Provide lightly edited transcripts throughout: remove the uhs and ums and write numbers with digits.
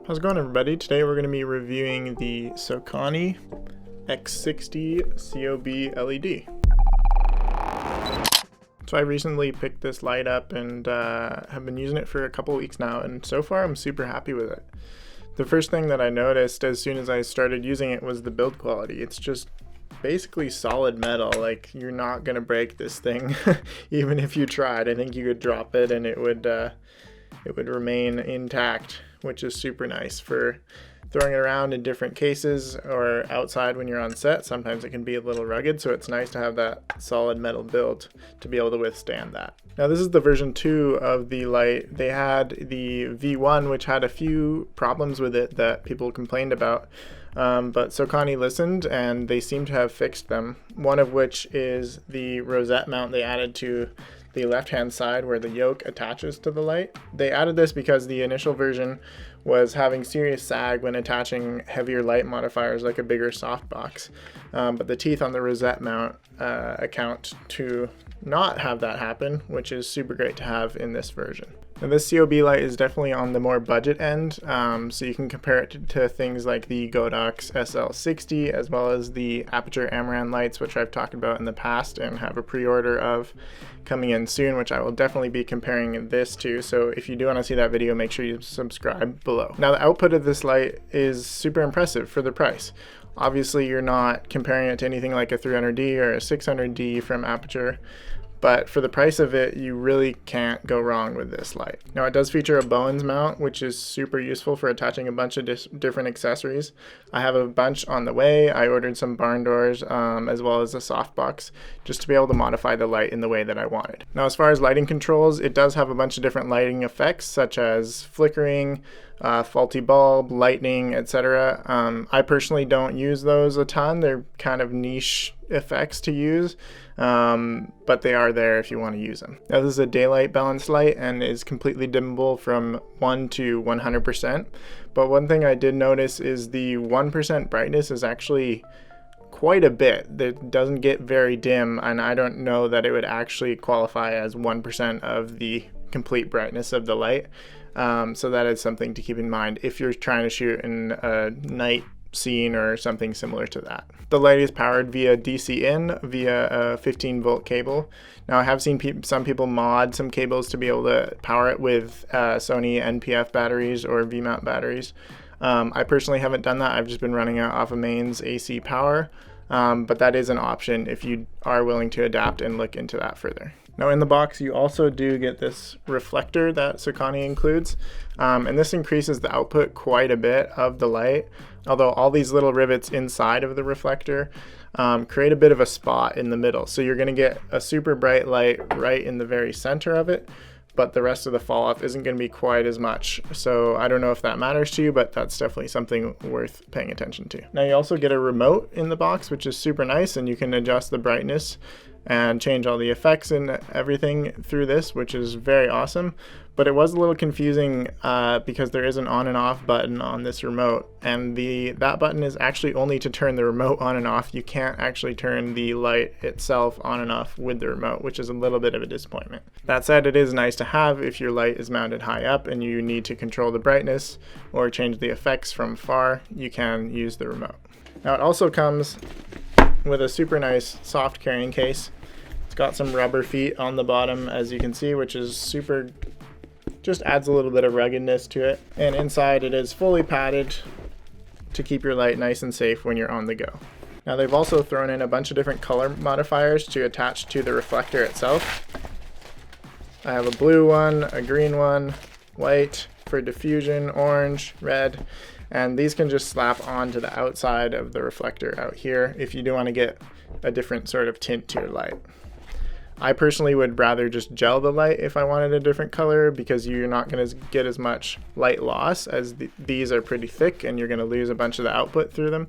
How's it going, everybody? Today we're going to be reviewing the Sokani X60 COB LED. So I recently picked this light up and have been using it for a couple weeks now, and so far I'm super happy with it. The first thing that I noticed as soon as I started using it was the build quality. It's just basically solid metal. Like, you're not going to break this thing even if you tried. I think you could drop it and it would remain intact, which is super nice for throwing it around in different cases or outside when you're on set. Sometimes it can be a little rugged, so it's nice to have that solid metal build to be able to withstand that. Now, this is the version 2 of the light. They had the V1, which had a few problems with it that people complained about, but Sokani listened and they seem to have fixed them. One of which is the rosette mount they added to the left-hand side where the yoke attaches to the light. They added this because the initial version was having serious sag when attaching heavier light modifiers like a bigger softbox. But the teeth on the rosette mount account to not have that happen, which is super great to have in this version. Now, this COB light is definitely on the more budget end, so you can compare it to things like the Godox SL-60 as well as the Aputure Amaran lights, which I've talked about in the past and have a pre-order of coming in soon, which I will definitely be comparing this to. So if you do want to see that video, make sure you subscribe below. Now, the output of this light is super impressive for the price. Obviously, you're not comparing it to anything like a 300D or a 600D from Aputure, but for the price of it, you really can't go wrong with this light. Now, it does feature a bowens mount, which is super useful for attaching a bunch of different accessories. I have a bunch on the way. I ordered some barn doors as well as a softbox just to be able to modify the light in the way that I wanted. Now, as far as lighting controls, it does have a bunch of different lighting effects such as flickering, faulty bulb, lightning, etc. I personally don't use those a ton. They're kind of niche effects to use, but they are there if you want to use them. Now, this is a daylight balance light and is completely dimmable from 1 to 100%. But one thing I did notice is the 1% brightness is actually quite a bit. It doesn't get very dim, and I don't know that it would actually qualify as 1% of the complete brightness of the light. So that is something to keep in mind if you're trying to shoot in a night scene or something similar to that. The light is powered via DC in via a 15-volt cable. Now, I have seen some people mod some cables to be able to power it with Sony NPF batteries or V-mount batteries. I personally haven't done that. I've just been running it off of mains AC power, but that is an option if you are willing to adapt and look into that further. Now, in the box, you also do get this reflector that Sokani includes, and this increases the output quite a bit of the light, although all these little rivets inside of the reflector create a bit of a spot in the middle. So you're going to get a super bright light right in the very center of it, but the rest of the fall off isn't going to be quite as much. So I don't know if that matters to you, but that's definitely something worth paying attention to. Now, you also get a remote in the box, which is super nice, and you can adjust the brightness and change all the effects and everything through this, which is very awesome. But it was a little confusing because there is an on and off button on this remote, and that button is actually only to turn the remote on and off. You can't actually turn the light itself on and off with the remote, which is a little bit of a disappointment. That said, it is nice to have if your light is mounted high up and you need to control the brightness or change the effects from far. You can use the remote. Now, it also comes with a super nice soft carrying case. It's got some rubber feet on the bottom, as you can see, which is super, just adds a little bit of ruggedness to it. And inside it is fully padded to keep your light nice and safe when you're on the go. Now, they've also thrown in a bunch of different color modifiers to attach to the reflector itself. I have a blue one, a green one, white for diffusion, orange, red, and these can just slap onto the outside of the reflector out here if you do want to get a different sort of tint to your light. I personally would rather just gel the light if I wanted a different color, because you're not going to get as much light loss as these are pretty thick and you're going to lose a bunch of the output through them.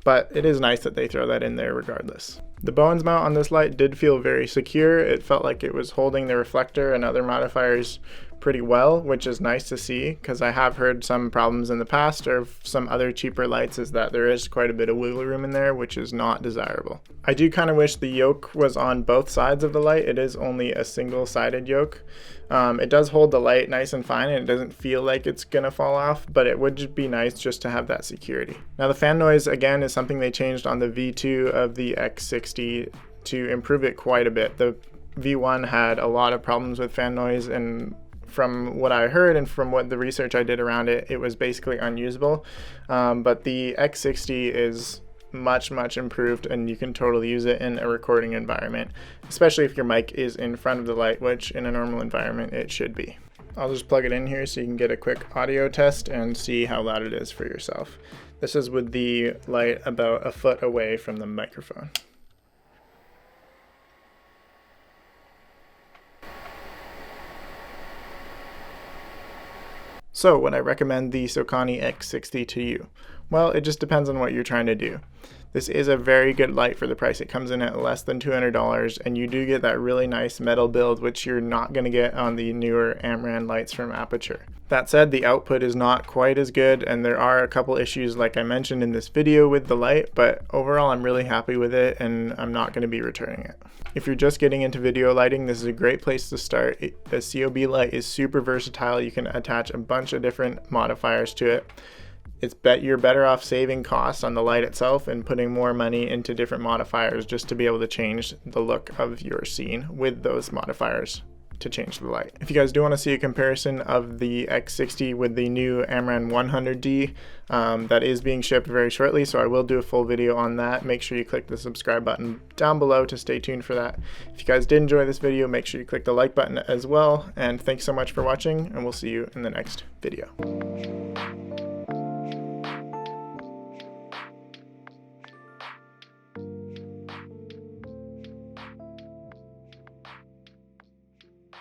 But it is nice that they throw that in there regardless. The bowens mount on this light did feel very secure. It felt like it was holding the reflector, and other modifiers pretty well, which is nice to see, because I have heard some problems in the past or some other cheaper lights is that there is quite a bit of wiggle room in there, which is not desirable. I do kind of wish the yoke was on both sides of the light. It is only a single-sided yoke. It does hold the light nice and fine, and it doesn't feel like it's gonna fall off, but it would just be nice just to have that security. Now the fan noise, again, is something they changed on the V2 of the X60 to improve it quite a bit. The V1 had a lot of problems with fan noise, and from what I heard and from what the research I did around it, it was basically unusable. But the X60 is much improved, and you can totally use it in a recording environment, especially if your mic is in front of the light, which in a normal environment it should be. I'll just plug it in here so you can get a quick audio test and see how loud it is for yourself. This is with the light about a foot away from the microphone. So would I recommend the Sokani X60 to you? Well, it just depends on what you're trying to do. This is a very good light for the price. It comes in at less than $200, and you do get that really nice metal build, which you're not going to get on the newer Amaran lights from Aputure. That said, the output is not quite as good, and there are a couple issues like I mentioned in this video with the light, but overall I'm really happy with it, and I'm not going to be returning it. If you're just getting into video lighting, this is a great place to start. The COB light is super versatile. You can attach a bunch of different modifiers to it. You're better off saving costs on the light itself and putting more money into different modifiers just to be able to change the look of your scene with those modifiers to change the light. If you guys do want to see a comparison of the X60 with the new Amaran 100D, that is being shipped very shortly, so I will do a full video on that. Make sure you click the subscribe button down below to stay tuned for that. If you guys did enjoy this video, make sure you click the like button as well, and thanks so much for watching, and we'll see you in the next video.